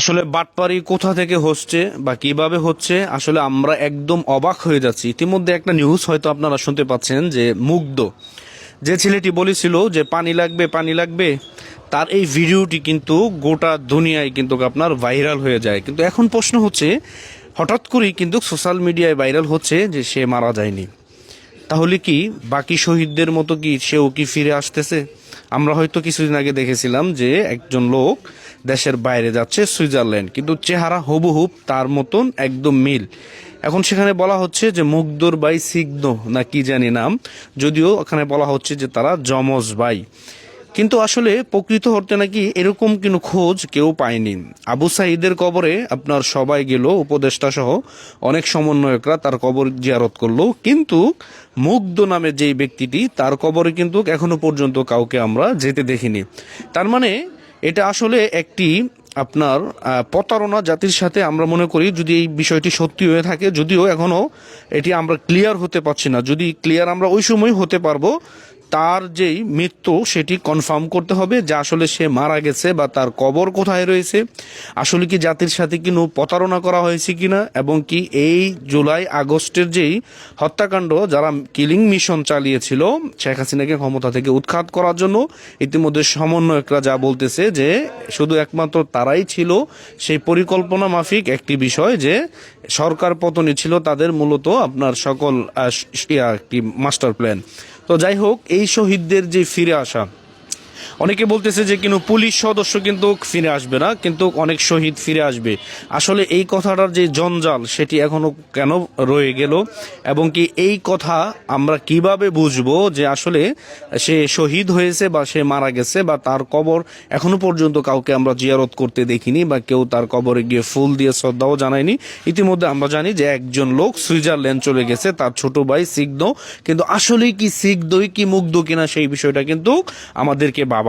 আসলে বাটপারি কোথা থেকে হচ্ছে বা কিভাবে হচ্ছে আসলে আমরা একদম অবাক হয়ে যাচ্ছি। ইতিমধ্যে একটা নিউজ হয়তো আপনারা শুনতে পাচ্ছেন যে মুগ্ধ যে ছেলেটি বলেছিল যে পানি লাগবে পানি লাগবে, তার এই ভিডিওটি কিন্তু গোটা দুনিয়ায় কিন্তু আপনার ভাইরাল হয়ে যায়। কিন্তু এখন প্রশ্ন হচ্ছে, হঠাৎ করেই কিন্তু সোশ্যাল মিডিয়ায় ভাইরাল হচ্ছে যে সে মারা যায়নি। তাহলে কি বাকি শহীদদের মতো কি সেও কি ফিরে আসতেছে? আমরা হয়তো কিছুদিন আগে দেখেছিলাম যে একজন লোক দেশের বাইরে যাচ্ছে সুইজারল্যান্ড, কিন্তু চেহারা হুবহুব তার মতন একদম মিল। এখন সেখানে বলা হচ্ছে যে মুগ্ধর ভাই সিগ্ন না কি জানি নাম, যদিও ওখানে বলা হচ্ছে যে তারা যমজ ভাই। কিন্তু আসলে প্রকৃত অর্থে নাকি এরকম কোনো খোঁজ কেউ পায়নি। আবু সাঈদের কবরে আপনার সবাই গেল, উপদেষ্টা সহ অনেক সমন্বয়করা তার কবর জিয়ারত করলো, কিন্তু মুগ্ধ নামে যেই ব্যক্তিটি তার কবরে কিন্তু এখনো পর্যন্ত কাউকে আমরা যেতে দেখিনি। তার মানে এটা আসলে একটি আপনার প্রতারণা জাতির সাথে আমরা মনে করি, যদি এই বিষয়টি সত্যি হয়ে থাকে, যদিও এখনো এটি আমরা ক্লিয়ার হতে পারছি না। যদি ক্লিয়ার আমরা ওই সময় হতে পারবো, তার যেই মৃত্যু সেটি কনফার্ম করতে হবে যে আসলে সে মারা গেছে বা তার কবর কোথায় রয়েছে, আসলে কি জাতির সাথে কোনো প্রতারণা করা হয়েছে কিনা, এবং কি এই জুলাই আগস্টের যেই হত্যাকাণ্ড যারা কিলিং মিশন চালিয়েছিল শেখ হাসিনাকে ক্ষমতা থেকে উৎখাত করার জন্য, ইতিমধ্যে সমন্বয়করা যা বলতেছে যে শুধু একমাত্র তারাই ছিল সেই পরিকল্পনা মাফিক একটি বিষয়, যে সরকার পতনই ছিল তাদের মূলত আপনার সকল একটি মাস্টার প্ল্যান। তো যাই হোক, এই শহীদদের যে ফিরে আসা, অনেকে বলতেছে যে কিন্তু পুলিশ সদস্য কিন্তু ফিরে আসবে না, কিন্তু অনেক শহীদ ফিরে আসবে। আসলে এই কথাটার যে জঞ্জাল সেটি এখনো কেন রয়ে গেল, এবং কি এই কথা আমরা কিভাবে বুঝবো যে আসলে সে শহীদ হয়েছে বা সে মারা গেছে, বা তার কবর এখনো পর্যন্ত কাউকে আমরা জিয়ারত করতে দেখিনি, বা কেউ তার কবরে গিয়ে ফুল দিয়ে শ্রদ্ধাও জানায়নি। ইতিমধ্যে আমরা জানি যে একজন লোক সুইজারল্যান্ড চলে গেছে, তার ছোট ভাই সিগ্ধ। কিন্তু আসলেই কি সিগ্ধই কি মুগ্ধ কিনা সেই বিষয়টা কিন্তু আমাদেরকে ভাবায়।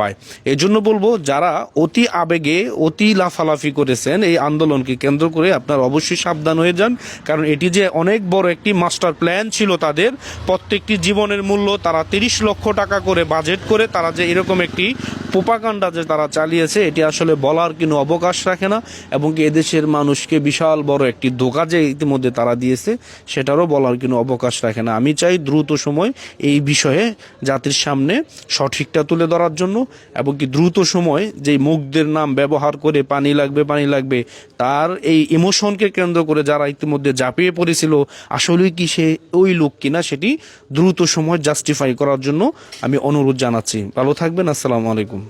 এই জন্য বলবো, যারা অতি আবেগে অতি লাফালাফি করেছেন এই আন্দোলনকে কেন্দ্র করে, আপনার অবশ্যই সাবধান হয়ে যান। কারণ এটি যে অনেক বড় একটি মাস্টার প্ল্যান ছিল তাদের, প্রত্যেকটি জীবনের মূল্য তারা 30 লক্ষ টাকা করে বাজেট করে তারা যে এরকম একটি প্রোপাগান্ডা যে তারা চালিয়েছে, এটি আসলে বলার কোনো অবকাশ রাখে না। এবং এদেশের মানুষকে বিশাল বড় একটি ধোঁকা যে ইতিমধ্যে তারা দিয়েছে, সেটারও বলার কোনো অবকাশ রাখে না। আমি চাই দ্রুত সময় এই বিষয়ে জাতির সামনে সঠিকটা তুলে ধরার জন্য, এবং কি দ্রুত সময় যেই মুগ্ধের নাম ব্যবহার করে পানি লাগবে পানি লাগবে, তার এই ইমোশনকে কেন্দ্র করে যারা ইতিমধ্যে ঝাঁপিয়ে পড়েছিল, আসলেই কি সে ওই লোক কিনা, সেটি দ্রুত সময় জাস্টিফাই করার জন্য আমি অনুরোধ জানাচ্ছি। ভালো থাকবেন। আসসালামু আলাইকুম।